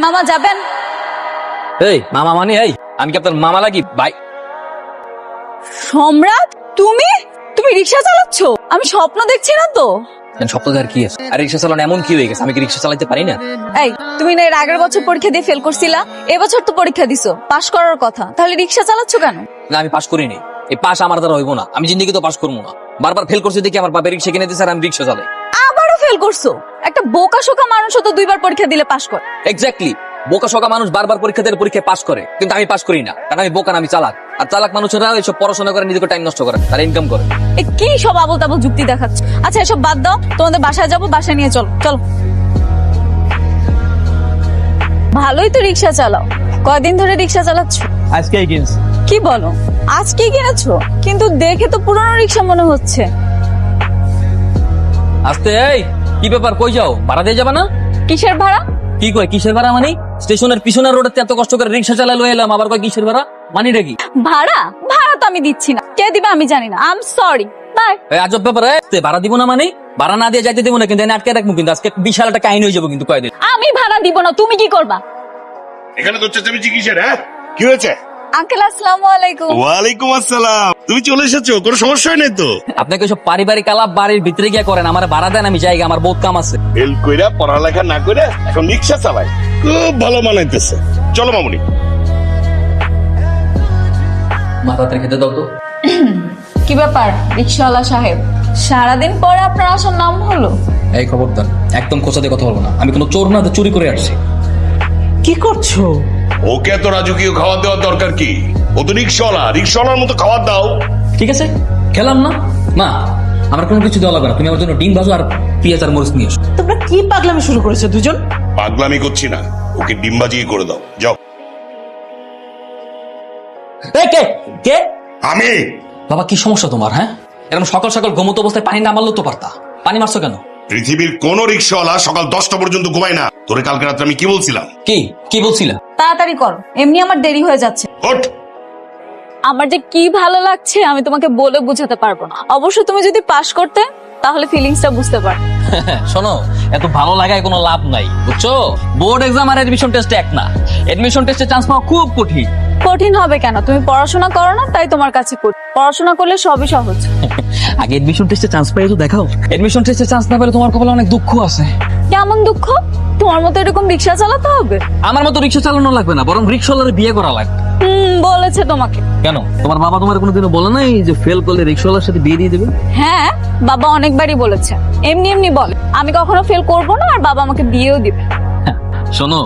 মামা যাবেন? এই মামা মানে এই আমি কি আপনার মামা লাগি ভাই? সম্রাট, তুমি তুমি রিক্সা চালাচ্ছ? আমি স্বপ্ন দেখছি না তো? সপ্তাহে আর কি আছে? আর রিক্সা চালানো এমন কি হয়ে গেছে? আমি কি রিক্সা চালাতে পারি না? এই, তুমি না এর আগের বছর পরীক্ষা দিয়ে ফেল করছিলা, এবছর তো পরীক্ষা দিছো, পাশ করার কথা, তাহলে রিক্সা চালাচ্ছ কেন? না আমি পাস করিনি। এই পাস আমার দ্বারা হইব না। আমি জিন্দিগি তো পাস করবো না। বারবার ফেল করছি দেখি আমার বাপের রিক্সা কিনে দিচ্ছে আর আমি রিক্সা চালাই। আবারও ফেল করছো? একটা বোকা শোকা মানুষও তো দুইবার পরীক্ষা দিলে পাশ করে। এক্স্যাক্টলি, বোকা শোকা মানুষ বারবার পরীক্ষা দিয়ে পরীক্ষায় পাস করে, কিন্তু আমি পাস করি না, কারণ আমি বোকা না, আমি চালাক। আর চালাক মানুষেরা এইসব পড়াশোনা করে নিজেকে টাইম নষ্ট করে, তারা ইনকাম করে। এ কি সব আবল তাবল যুক্তি দেখাচ্ছ? আচ্ছা এসব বাদ দাও, তোমাদের বাসায় যাবো, বাসায় নিয়ে চলো চলো। ভালোই তো রিক্সা চালাও, কয়দিন ধরে রিক্সা চালাচ্ছ? আজকেই কিনছি। কি বলো, আজকে কিনেছো? কিন্তু দেখে তো পুরনো রিক্সা মনে হচ্ছে। আস্তে, এই কি ব্যাপার, কই যাও? ভাড়া দিয়ে যাবা না? কিসের ভাড়া? কি কয় কিসের ভাড়া মানে? স্টেশনের পিছনের রোডে এত কষ্ট করে রিক্সা চালা লয়ে এলাম, আবার কয় কিসের ভাড়া? মানিটা কি? ভাড়া ভাড়া তো আমি দিচ্ছি না, কে দিবে আমি জানি না। I am sorry, bye. আজব ব্যাপার, ভাড়া দিব না মানে? ভাড়া না দিয়ে যাইতে দেবো না, কিন্তু এনে আটকে রাখবো, কিন্তু আজকে বিশাল একটা কাহিনী হয়ে যাবো কিন্তু কয়দিন। আমি ভাড়া দিব না, তুমি কি করবা? এখানে তো চেঁচামেচি কিসের? হ্যাঁ, কি হয়েছে? আঙ্কেল আসসালামু আলাইকুম। ওয়ালাইকুম আসসালাম। তুমি চলে এসেছো, কোনো সমস্যা নেই তো? আপনাকে সব পারিবারিক আলাপ বাড়ির ভিতরে গিয়ে করেন, আমার ভাড়া দেন, আমি জায়গা আমার বহুত কাম আছে। ফেল কইরা পড়ালেখা না করে এখন রিক্সা চালায়, খুব ভালো মানাইতেছে। চলো মামুনি। মাথাতে খেতে দাও তো। কি ব্যাপার রিক্সাওয়ালা সাহেব, সারাদিন পরে আপনার আসার নাম হলো? এই খবরদার, একদম খোঁচাতে কথা বলবো না। আমি কোনো চোর না, তো চুরি করে আসছি। কি করছো? ওকে এত রাজকীয় খাবার দেওয়ার দরকার কি? ও তো রিক্সাওয়ালা, রিক্সাওয়ালার মতো খাবার দাও। ঠিক আছে, খেলাম না। মা, আমার কোনো কিছু দেওয়া লাগবে না, তুমি আমার জন্য ডিম ভাজো আর পেঁয়াজ আর মরিচ নিয়ে এসো। তোমরা কি পাগলামি শুরু করেছো দুজন? পাগলামি করছি না, ওকে ডিম ভাজিয়ে করে দাও, যাও। এই কে কে? আমি। বাবা কি সমস্যা তোমার? হ্যাঁ, এরকম সকাল সকাল ঘুমন্ত অবস্থায় পানি না মারলেও তো পারতা। পানি মারছো কেন? পৃথিবীর কোন রিক্সাওয়ালা সকাল 10টা পর্যন্ত ঘুমায় না। তোরে কালকে রাত্রে আমি কি বলছিলাম? কি কি বলছিলা? তাড়াতাড়ি করো, এমনি আমার দেরি হয়ে যাচ্ছে। ওঠ। আমার যে কি ভালো লাগছে আমি তোমাকে বলে বোঝাতে পারবো না। অবশ্য তুমি যদি পাশ করতে তাহলে ফিলিংসটা বুঝতে পার। শোনো, এত ভালো লাগায় কোনো লাভ নাই, বুঝছো? বোর্ড এক্সাম আর এডমিশন টেস্ট এক না। এডমিশন টেস্টে চান্স পাওয়া খুব কঠিন। কঠিন হবে কেন? তুমি পড়াশোনা করো না, তাই তোমার কাছে কঠিন। পড়াশোনা করলে সবই সহজ। আগে এডমিশন টেস্টে চান্স পেয়ে তো দেখাও। এডমিশন টেস্টে চান্স না পেলে তোমার কপালে অনেক দুঃখ আছে। কেমন দুঃখ? তোমার মতো এরকম রিক্সা চালাতে হবে? আমার মতো রিক্সা চালানো লাগবে না, বরং রিক্সাওয়ালার বিয়ে করা লাগবে। বলেছে তোমাকে? কেন, তোমার বাবা তোমার কোনোদিনও বলে নাই যে ফেল করলে রিক্সাওয়ালার সাথে বিয়ে দিয়ে দেবে? হ্যাঁ, বাবা অনেকবারই বলেছে, এমনি এমনি বলে। আমি কখনো ফেল করবো না, আর বাবা আমাকে বিয়েও দিবে। শোনো,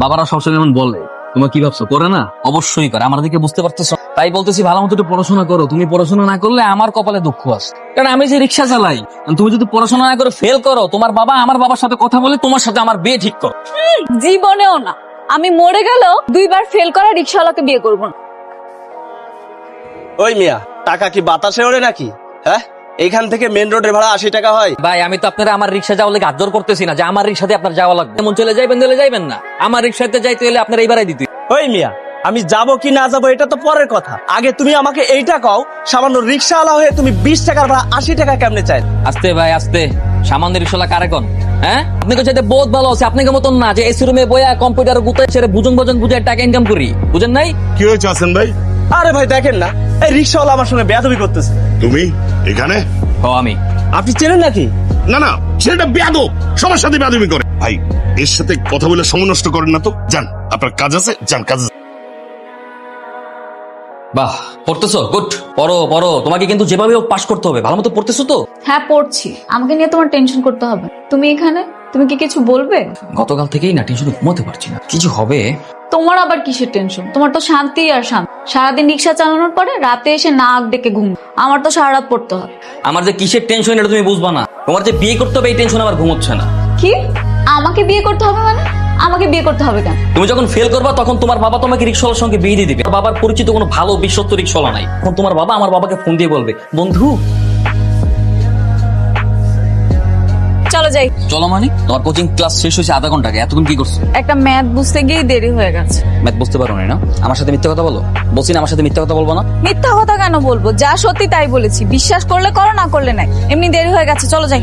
বাবারা সবসময় এমন বলে, তোমার কি ভাবছো করে না? অবশ্যই করে, আমার দিকে বুঝতে পারতেছো। তাই বলতেছি ভালো মতো একটু পড়াশোনা করো। তুমি পড়াশোনা না করলে আমার কপালে দুঃখ আছে, কারণ আমি যে রিক্সা চালাই। তুমি যদি পড়াশোনা না করে ফেল করো, তোমার বাবা আমার বাবার সাথে কথা বলে তোমার সাথে আমার বিয়ে ঠিক করো। জীবনেও না, আমি মরে গেলেও দুইবার ফেল করা রিক্সাওয়ালাকে বিয়ে করবো না। ওই মিয়া, টাকা কি বাতাসে ওড়ে নাকি? হ্যাঁ, এইখান থেকে মেন রোডের ভাড়া 80 টাকা হয়। ভাই, আমি তো আপনারা আমার রিক্সা যাওয়ার লেগে আদর করতেছি না যে আমার রিক্সাতে আপনার যাওয়া লাগবে। এমন চলে যাইবেন দিলে যাইবেন না, আমার রিক্সাতে যাইতে হলে আপনার এইবারই দিতে। ওই মিয়া, আমি যাব কি না যাবো এটা তো পরের কথা। আগে তুমি আমাকে এইটা কও, সামান্য রিক্সাওয়ালা হয়ে তুমি 20 টাকার ভাড়া 80 টাকা কেমনে চাই? আস্তে ভাই আস্তে, সামান্য রিক্সাওয়ালা কারে কোন? হ্যাঁ, আপনাকে চাইতে বহুত ভালো আছে। আপনাকে মতন না যে এসি রুমে বইয়া কম্পিউটার গুতায় ছেড়ে বুঝুন বুঝে টাকা ইনকাম করি, বুঝেন নাই? কি হয়েছে হাসান ভাই? আরে ভাই দেখেন না, এই রিক্সাওয়ালা আমার সঙ্গে বেয়াদবি করতেছে। তুমি এখানে? ও আমি। আপনি চেনেন নাকি? না না, ছেলেটা বেয়াদব, সবার সাথে বেয়াদবি করে। ভাই, এর সাথে কথা বলে সময় নষ্ট করেন না তো। যান, আপনার কাজ আছে, যান কাজে। বাহ, পড়তেছো? গুড, পড়ো পড়ো। তোমাকে কিন্তু যেভাবে পাস করতে হবে। ভালো মতো পড়তেছো তো? হ্যাঁ পড়ছি, আমাকে নিয়ে তোমার টেনশন করতে হবে। তুমি এখানে, তুমি কি কিছু বলবে? গতকাল থেকেই না টেনশনে ঘুমাতে পারছি না, কিছু হবে। তোমার আবার কিসের টেনশন? তোমার তো শান্তি আর শান্তি। সারাদিন রিক্সা চালানোর পরে রাতে এসে নাক ডেকে ঘুম। আমার তো সারা রাত পড়তে হয়। আমার যে কিসের টেনশন এটা তুমি বুঝবা না। তোমার যে বিয়ে করতে হবে এই টেনশন আমার ঘুমোচ্ছে না। কি? আমাকে বিয়ে করতে হবে মানে? আমাকে বিয়ে করতে হবে কেন? তুমি যখন ফেল করবা তখন তোমার বাবা তোমাকে রিক্সাওয়ালার সঙ্গে বিয়ে দিয়ে দিবে। বাবার পরিচিত কোনো ভালো বিশ্বস্ত রিক্সাওয়ালা নাই। তখন তোমার বাবা আমার বাবাকে ফোন দিয়ে বলবে, বন্ধু চলো চলো যাই। চলো মানে তোমার কোচিং ক্লাস শেষ হয়েছে আধা ঘন্টা আগে, এতক্ষণ কি করছো? একটা ম্যাথ বুঝতে গিয়ে দেরি হয়ে গেছে। ম্যাথ বুঝতে পারো না? আমার সাথে মিথ্যা কথা বলো? বলছি না আমার সাথে মিথ্যা কথা বলবো না। মিথ্যা কথা কেন বলবো? যা সত্যি তাই বলেছি, বিশ্বাস করলে করো, না করলে নাই। এমনি দেরি হয়ে গেছে, চলো যাই।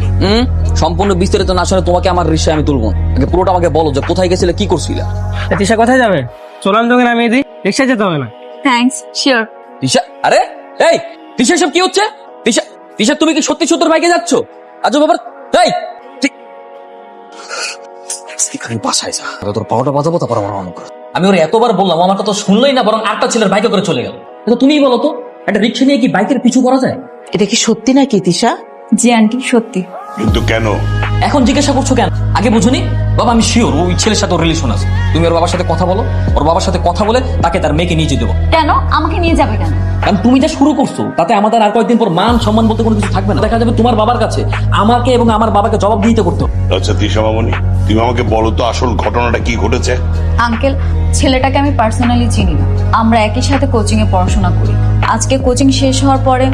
সম্পূর্ণ বিস্তারিত না শুনে তোমাকে আমার রিক্সায় আমি তুলবো না। আগে পুরোটা আমাকে বলো যে কোথায় গেছিলে, কি করছিলে। তিশা কোথায় যাবে? চলান তোকে নামিয়ে দিই, রিক্সা যেতে হবে না। Thanks, sure. তিশা, আরে এই তিশা, সব কি হচ্ছে? তিশা, তিশা তুমি কি সত্যি সত্যি বাইকে যাচ্ছ? আজও বাবার এই বাসায় যা, তোর পাওয়াটা বাজাবো, তারপর আমার অনেক। আমি ওর এতবার বললাম, আমার কথা শুনলেই না, বরং আটটা ছেলের বাইকে করে চলে গেল। তুমিই বলো তো, একটা রিক্সা নিয়ে কি বাইকের পিছু করা যায়? এটা কি সত্যি নাকি তিশা? জি আন্টি, সত্যি। কিন্তু কেন? এখন জিজ্ঞাসা করছো কেন? আগে বুঝুনি? বাবা আমি শিওর ওই ছেলের সাথে ওর রিলেশন আছে। তুমি ওর বাবার সাথে কথা বলো, ওর বাবার সাথে কথা বলে তাকে তার মেয়েকে নিয়ে যেতে দেবো। কেন আমাকে নিয়ে যাবে কেন? কারণ তুমি যা শুরু করছো তাতে আমাদের আর কয়েকদিন পর মান সম্মান বলতে কোনো কিছু থাকবে না। দেখা যাবে তোমার বাবার কাছে আমাকে এবং আমার বাবাকে জবাব দিতে করতে হবে। আচ্ছা তিশা মামনি, তুমি আমাকে বলো তো আসল ঘটনাটা কি ঘটেছে? আঙ্কেল, ছেলেটাকে আমি পার্সোনালি চিনি না। আমরা একই সাথে কোচিং এ পড়াশোনা করি। আজকে কোচিং শেষ হওয়ার পরে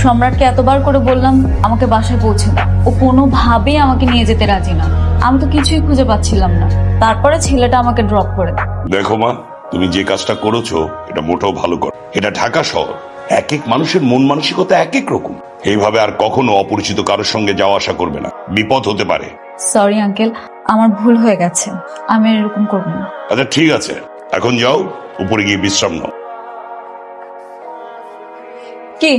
সম্রাটকে এতবার করে বললাম আমাকে বাসায় পৌঁছে দাও, ও কোনোভাবেই আমাকে নিয়ে যেতে রাজি না। আমি তো কিছুই খুঁজে পাচ্ছিলাম না। তারপরে ছেলেটা আমাকে ড্রপ করে দেয়। দেখো মা, তুমি যে কাজটা করেছো এটা মোটেও ভালো কর। এটা ঢাকা শহর, এক এক মানুষের মন মানসিকতা এক এক রকম। এইভাবে আর কখনো অপরিচিত কারোর সঙ্গে যাওয়া আসা করবে না, বিপদ হতে পারে। সরি আঙ্কেল, আমার ভুল হয়ে গেছে, আমি আর এরকম করবো না। আচ্ছা ঠিক আছে, এখন যাও, উপরে গিয়ে বিশ্রাম নাও। কি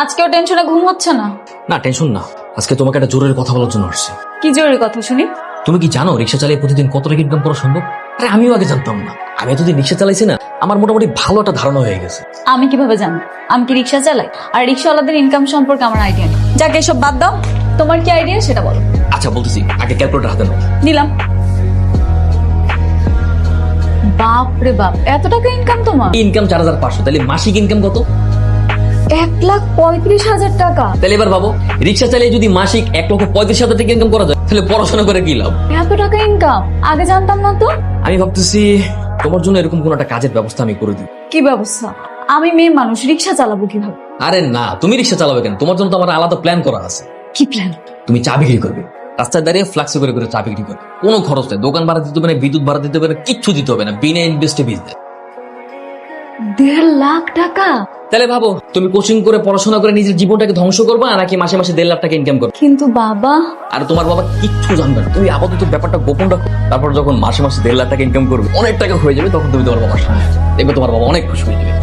আজকেও টেনশনে ঘুম হচ্ছে না? না টেনশন না, আজকে তোমাকে একটা জরুরি কথা বলার জন্য আসছি। কি জরুরি কথা শুনি? তুমি কি জানো রিক্সা চালিয়ে প্রতিদিন কত টাকা ইনকাম করা সম্ভব? আরে আমিও আগে জানতাম না। আমি এতদিন রিক্সা চালাইছি না, আমার মোটামুটি ভালো একটা ধারণা হয়ে গেছে। আমি কিভাবে জানি? আমি কি রিক্সা চালাই? আর রিক্সাওয়ালাদের ইনকাম সম্পর্কে আমার আইডিয়া নেই। যাকে এসব বাদ দাও, তোমার কি আইডিয়া সেটা বলো। আচ্ছা বলতেছি, আগে ক্যালকুলেটর হাতে নাও। নিলাম। বাপ রে বাপ, এত টাকা ইনকাম তোমার? ইনকাম 4500, তাহলে মাসিক ইনকাম কত? 1,35,000 টাকা। তাহলে এবার ভাবো, রিক্সা চালিয়ে যদি মাসিক 1,35,000 টাকা ইনকাম করা যায়, তাহলে পড়াশোনা করে কি লাভ? এত টাকা ইনকাম আগে জানতাম না তো। আমি ভাবতেছি তোমার জন্য এরকম কোন একটা কাজের ব্যবস্থা আমি করে দিই। কি ব্যবস্থা? আমি মেয়ে মানুষ, রিক্সা চালাবো কিভাবে? আরে না, তুমি রিক্সা চালাবে কেন? তোমার জন্য তো আমার আলাদা প্ল্যান করা আছে। কি প্ল্যান? তুমি চা বিক্রি করবে, রাস্তায় দাঁড়িয়ে ফ্লাক্সে করে করে চা বিক্রি করবে। কোনো খরচ নেই, দোকান ভাড়া দিতে হবে না, বিদ্যুৎ ভাড়া দিতে হবে না, কিচ্ছু দিতে হবে না, বিনা ইনভেস্টে বিজনেস। 1.5 লাখ টাকা? তাহলে ভাবো, তুমি কোচিং করে পড়াশোনা করে নিজের জীবনটাকে ধ্বংস করবা, নাকি মাসে মাসে 1.5 লাখ টাকা ইনকাম করবে? কিন্তু বাবা। আর তোমার বাবা কিচ্ছু জানবে না, তুমি আপাতত ব্যাপারটা গোপন রাখো। তারপর যখন মাসে মাসে 1.5 লাখ টাকা ইনকাম করবে, অনেক টাকা হয়ে যাবে, তখন তুমি তোমার বাবার সামনে দেখবে, তোমার বাবা অনেক খুশি হয়ে যাবে।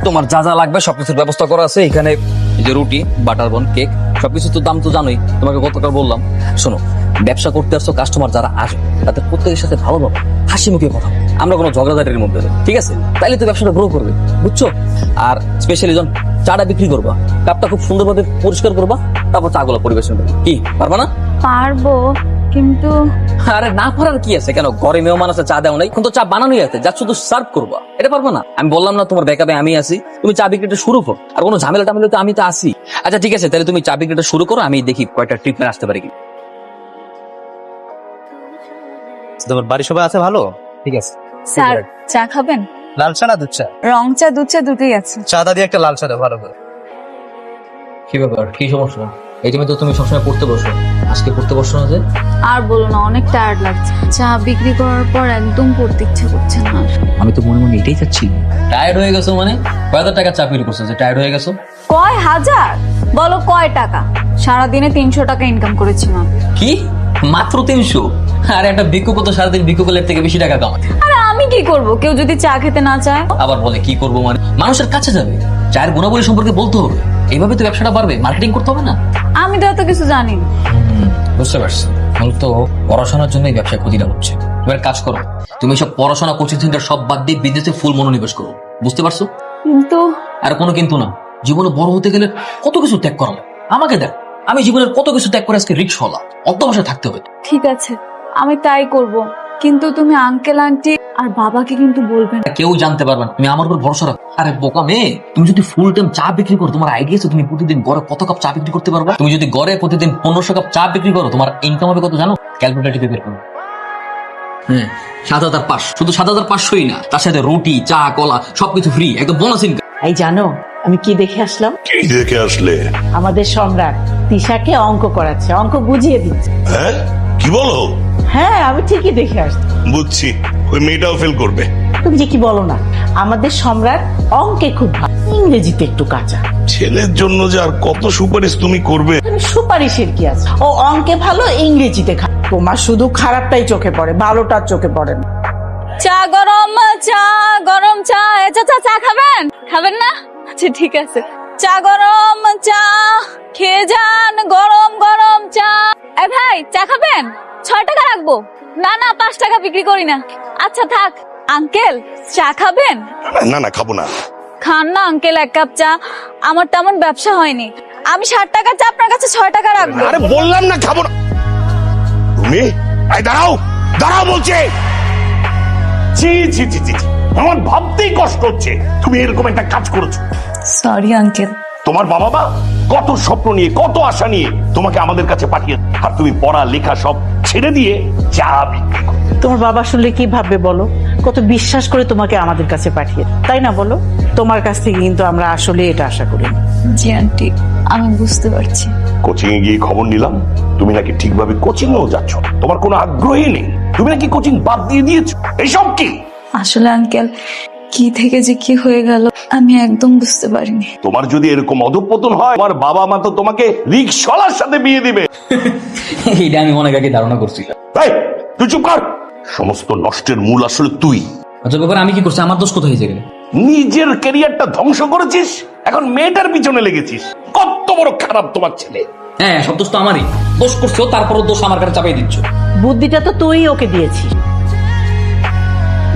তোমার যা যা লাগবে সবকিছুর ব্যবস্থা করা আছে এখানে। এই যে রুটি, বাটার বন, কেক, সবকিছু তো দাম তো জানোই, তোমাকে গতকাল বললাম। শোনো, ব্যবসা করতে আসছো, কাস্টমার যারা আসবে তাদের প্রত্যেকের সাথে ভালোভাবে হাসি মুখে কথা বলো। আমরা কোনো ঝগড়াঝাটির মধ্যে নেই, ঠিক আছে? তাইলে তো ব্যবসাটা গ্রো করবে, বুঝছো? আর স্পেশালি যখন চাটা বিক্রি করবা, কাপটা খুব সুন্দরভাবে পরিষ্কার করবা, তারপর চাগুলো পরিবেশন করবে। কি পারবা না? পারবো, কিন্তু আরে না পারার কি আছে? কেন, ঘরে মেহমান আছে, চা দেও নাই? এখন তো চা বানানোই আছে, যা শুধু সার্ভ করবা। এটা পারবা না? আমি বললাম না তোমার ব্যাকআপে আমি আছি, তুমি চা বিক্রিটা শুরু করো। আর কোনো ঝামেলা টামেলা তো আমি তো আসি। আচ্ছা ঠিক আছে, তাহলে তুমি চা বিক্রিটা শুরু করো, আমি দেখি কয়টা ট্রিটমেন্ট আসতে পারি কি। তোমার বাড়ি সবাই আছে ভালো? ঠিক আছে। স্যার চা খাবেন? লাল চা না দুধ চা? রং চা, দুধ চা, দুটোই আছে। চাঁদা দিয়ে একটা লাল চা দাও ভালো করে। কি ব্যাপার, কি সমস্যা? এই তুমি তো তুমি সবসময় পড়তে বসো, আজকে পড়তে বসো না যে? আর বলো না, অনেক টায়ার্ড লাগছে। চা বিক্রি করার পর একদম পড়তে ইচ্ছে করছে না। আমি তো মনে মনে এটাই চাচ্ছি। টায়ার্ড হয়ে গেছো মানে? কয় হাজার টাকা চা বিক্রি করছো যে টায়ার্ড হয়ে গেছো? কয় হাজার? বলো কয় টাকা? সারাদিনে 300 টাকা ইনকাম করেছিলাম। কি মাত্র 300? আর একটা ভিক্ষুক তো সারাদিন ভিক্ষুকের থেকে বেশি টাকা কামাতে। আরে আমি কি করব? কেউ যদি চা খেতে না চায়? আবার বলে কি করবো মানে? মানুষের কাছে যাবে, চায়ের গুণাবলী সম্পর্কে বলতে হবে, এইভাবে তো ব্যবসাটা বাড়বে, মার্কেটিং করতে হবে না? আমি তো এত কিছু জানি না। বুঝতে পারছি, তো পড়াশোনার জন্যই ব্যবসায় ক্ষতিটা হচ্ছে। তুমি এক কাজ করো, তুমি সব পড়াশোনা, কোচিং সেন্টার সব বাদ দিয়ে বিজনেসে ফুল মনোনিবেশ করো, বুঝতে পারছো? কিন্তু আর কোনো কিন্তু না, জীবনে বড় হতে গেলে কত কিছু ত্যাগ করা লাগে। আমাকে দেখ, আমি জীবনের কত কিছু ত্যাগ করে আজকে রিক্সাওয়ালা, অধ্যবসায় থাকতে হবে। ঠিক আছে, আমি তাই করব, কিন্তু তুমি আঙ্কেল আন্টি আর বাবাকে কিন্তু বলবেন না। কেউ জানতে পারবে না, তুমি আমার উপর ভরসা রাখো। আরে বোকা মেয়ে, তুমি যদি ফুল টাইম চা বিক্রি করো, তোমার আইডিয়া আছে তুমি প্রতিদিন গড়ে কত কাপ চা বিক্রি করতে পারবা? তুমি যদি গড়ে প্রতিদিন 1500 কাপ চা বিক্রি করো, তোমার ইনকাম হবে কত জানো? ক্যালকুলেটর বের করো। 7500, শুধু 7500ই না, তার সাথে রুটি, চা, কলা সবকিছু ফ্রি, একদম বোনাস ইনকাম। এই জানো, আমি কি দেখে আসলাম? কি দেখে আসলে? আমাদের সম্রাট তিশাকে অঙ্ক করাচ্ছে, অঙ্ক বুঝিয়ে দিচ্ছে। হ্যাঁ, কি বলো? হ্যাঁ, আমি ঠিকই দেখে আসছি। বুঝছি, ওই মেয়েটাও ফেল করবে। তুমি যে কি বলো না, আমাদের সম্রাট অঙ্কে খুব ভালো, ইংরেজিতে একটু কাঁচা। ছেলের জন্য যে আর কত সুপারিশ তুমি করবে। তুমি সুপারিশের কি আছে? ও অঙ্কে ভালো, ইংরেজিতে খারাপ। তোমার শুধু খারাপটাই চোখে পড়ে, ভালোটার চোখে পড়ে না। চা গরম, চা গরম, চা চা চা খাবেন? খাবেন না? আচ্ছা ঠিক আছে। চা গরম, চা খেয়ে যান, গরম গরম চা। এই ভাই চা খাবেন? 6 টাকা রাখবো। না না 5 টাকা বিক্রি করি না। আচ্ছা থাক। আঙ্কেল চা খাবেন? না না, খাবো না। খান না আঙ্কেল 1 কাপ চা। আমার তেমন ব্যবসা হয়নি, আমি 60 টাকার চা আপনার কাছে 6 টাকা রাখবো। আরে বললাম না খাবো না। তুমি এই দাঁড়াও, দাঁড়াও বলছে। ছি ছি ছি ছি, আমার ভাবতেই কষ্ট হচ্ছে তুমি এরকম একটা কাজ করেছো। Sorry uncle. তোমার বাবা মা কত স্বপ্ন নিয়ে, কত আশা নিয়ে তোমাকে আমাদের কাছে পাঠিয়ে, আর তুমি পড়া লেখা সব ছেড়ে দিয়ে চা বিক্রি করো। তোমার বাবা শুনলে কি ভাববে বলো? কত বিশ্বাস করে তোমাকে আমাদের কাছে পাঠিয়ে, তাই না বলো? তোমার কাছ থেকে কিন্তু আমরা আসলে এটা আশা করি। জি আন্টি, আমি বুঝতে পারছি। কোচিং এ গিয়ে খবর নিলাম তুমি নাকি ঠিকভাবে কোচিং এও যাচ্ছ না, তোমার কোনো আগ্রহই নেই, তুমি নাকি কোচিং বাদ দিয়ে দিয়েছো। এইসব কি? আসলে আঙ্কেল কি থেকে যে কি হয়ে গেল আমি একদম বুঝতে পারিনি। তোমার যদি এরকম অধঃপতন হয়, তোমার বাবা মা তো তোমাকে রিকশালার সাথে বিয়ে দিবে। এটা আমি অনেক আগে ধারণা করছিলাম। এই, তুই চুপ কর। সমস্ত নষ্টের মূল আসলে তুই। আচ্ছা ব্যাপার আমি কি করছি? আমার দোষ কোথায় হয়েছে? নিজের ক্যারিয়ারটা ধ্বংস করেছিস, এখন মেয়েটার পিছনে লেগেছিস। কত বড় খারাপ তোমার ছেলে। হ্যাঁ, সব দোষ তো আমারই। দোষ করছো, তারপরও দোষ আমার কাছে চাপাই দিচ্ছ। বুদ্ধিটা তো তুই ওকে দিয়েছিস।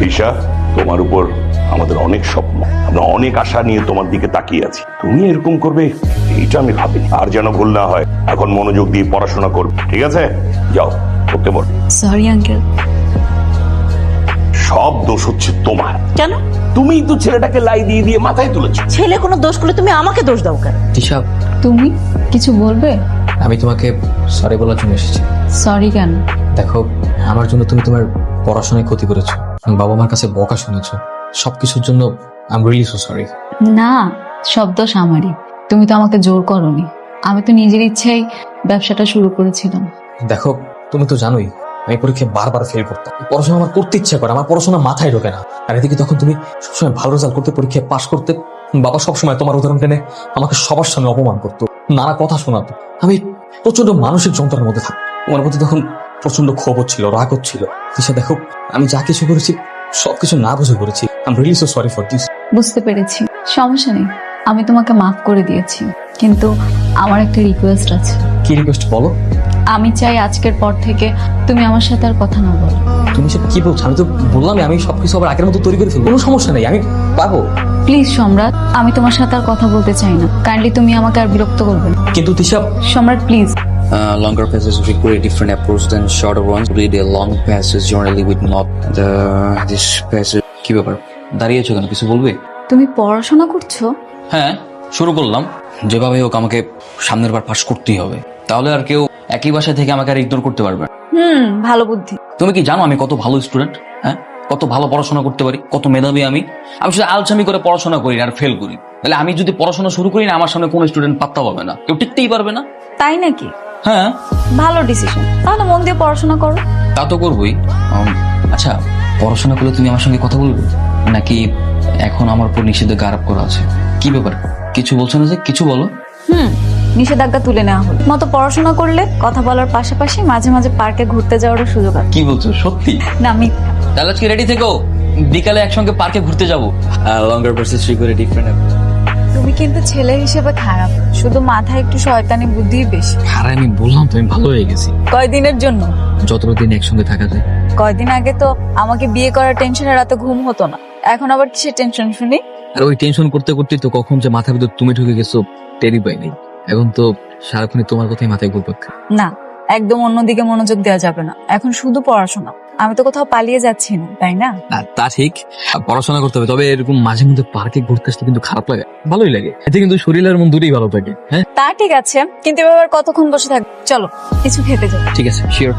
ঈশা, তোমার উপর আমাদের অনেক স্বপ্ন, আমরা অনেক আশা নিয়ে তোমার দিকে তাকিয়ে আছি। তুমি এরকম করবে এইটা আমি ভাবিনি। আর যেন ভুল না হয়, এখন মনোযোগ দিয়ে পড়াশোনা করবে, ঠিক আছে? যাও করতে বল। Sorry uncle. সব দোষ হচ্ছে তোমার। কেন? তুমিই তো ছেলেটাকে লাই দিয়ে দিয়ে মাথায় তুলেছো। ছেলে কোনো দোষ করলে তুমি আমাকে দোষ দাও কেন? তিশা, তুমি কিছু বলবে? আমি তোমাকে সরি বলার জন্য এসেছি। সরি কেন? দেখো, আমার জন্য তুমি তোমার পড়াশোনায় ক্ষতি করেছো, বাবা মার কাছে বকা শুনেছো, সবকিছুর জন্য I am really so sorry. না, সব দোষ আমারই। তুমি তো আমাকে জোর করোনি, আমি তো নিজের ইচ্ছাই ব্যবসাটা শুরু করেছিলাম। দেখো, তুমি তো জানোই আমি পরীক্ষায় বারবার ফেল করতাম। পড়াশোনা আমার করতে ইচ্ছা করে, আমার পড়াশোনা মাথায় ঢোকে না। আর এদিকে তখন তুমি সবসময় ভালো রেজাল্ট করতে, পরীক্ষায় পাশ করতে, বাবা সবসময় তোমার উদাহরণ টেনে আমাকে সবার সামনে অপমান করতো, নানা কথা শোনাতো। আমি প্রচন্ড মানসিক যন্ত্রণার মধ্যে থাকতাম। তোমার মধ্যে তখন প্রচন্ড ক্ষোভ হচ্ছিল, রাগ হচ্ছিল। তিশা দেখো, আমি যা কিছু করেছি সবকিছু না বুঝে করেছি। I am really so sorry for this. বুঝতে পেরেছি, সমস্যা নেই, আমি তোমাকে মাফ করে দিয়েছি। কিন্তু আমার একটা রিকোয়েস্ট আছে। কি রিকোয়েস্ট বলো? আমি চাই আজকের পর থেকে তুমি আমার সাথে আর কথা না বলো। তুমি সব কি বলছো? আমি তো বললাম আমি সবকিছু আবার আগের মতো তৈরি করে ফেলবো, কোনো সমস্যা নেই, আমি পারবো। প্লিজ সম্রাট, আমি তোমার সাথে আর কথা বলতে চাই না। কাইন্ডলি তুমি আমাকে আর বিরক্ত করবে না। কিন্তু তিশা, সম্রাট please. Longer passages require a different approach than shorter ones. Read a long passage generally with not this passage. কি ব্যাপার দাঁড়িয়েছো কেন? কিছু বলবে? তুমি পড়াশোনা করছো? হ্যাঁ, শুরু করলাম। যেভাবে হোক আমাকে সামনের বার পাশ করতেই হবে, তাহলে আর কেউ একই বাসায় থেকে আমাকে আর ইগনোর করতে পারবে না। ভালো বুদ্ধি। তুমি কি জানো আমি কত ভালো স্টুডেন্ট? হ্যাঁ, কত ভালো পড়াশোনা করতে পারি, কত মেধাবী আমি। আমি শুধু আলসামি করে পড়াশোনা করি আর ফেল করি। তাহলে আমি যদি পড়াশোনা শুরু করি না, আমার সামনে কোনো স্টুডেন্ট পাত্তা পাবে না, কেউ টিকতেই পারবে না। তাই নাকি? হ্যাঁ, ভালো ডিসিশন। তাহলে মন দিয়ে পড়াশোনা করো। তা তো করবোই। আচ্ছা, পড়াশোনা করলে তুমি আমার সঙ্গে কথা বলবে নাকি এখন আমার উপর নিষেধাজ্ঞা আরোপ করা আছে? কি ব্যাপার, কিছু বলছো না যে? কিছু বলো। নিষেধাজ্ঞা তুলে নেওয়া হলো। মতো পড়াশোনা করলে কথা বলার পাশাপাশি মাঝে মাঝে পার্কে ঘুরতে যাওয়ারও সুযোগ আছে। কি বলছো সত্যি? না আমি। তাহলে আজকে রেডি থেকো, বিকালে একসঙ্গে পার্কে ঘুরতে যাবো। Longer passages require a different approach. তুমি কিন্তু ছেলে হিসেবে খারাপ, শুধু মাথায় একটু শয়তানি বুদ্ধি বেশি। আরে আমি বললাম তো আমি ভালো হয়ে গেছি। কয়দিনের জন্য? যতদিন একসঙ্গে থাকা যায়। কয়দিন আগে তো আমাকে বিয়ে করার টেনশনে রাতে ঘুম হতো না, এখন আবার কিসের টেনশন শুনি? আর ওই টেনশন করতে করতেই তো কখন যে মাথার ভিতর তুমি ঢুকে গেছো টেরি পাইনি। এখন তো সারাক্ষণই তোমার কথাই মাথায় ঘুরপাক খায়। না, একদম অন্যদিকে মনোযোগ দেওয়া যাবে না, এখন শুধু পড়াশোনা। আমি তো কোথাও পালিয়ে যাচ্ছি না, তাই না? তা ঠিক, পড়াশোনা করতে হবে। তবে এরকম মাঝে মধ্যে পার্কে ঘুরতে আসতে কিন্তু খারাপ লাগে, ভালোই লাগে। এতে কিন্তু শরীর আর মন দুটোই ভালো থাকে। হ্যাঁ তা ঠিক আছে, কিন্তু এবার কতক্ষণ বসে থাকবে? চলো কিছু খেতে যাও। ঠিক আছে, শিওর।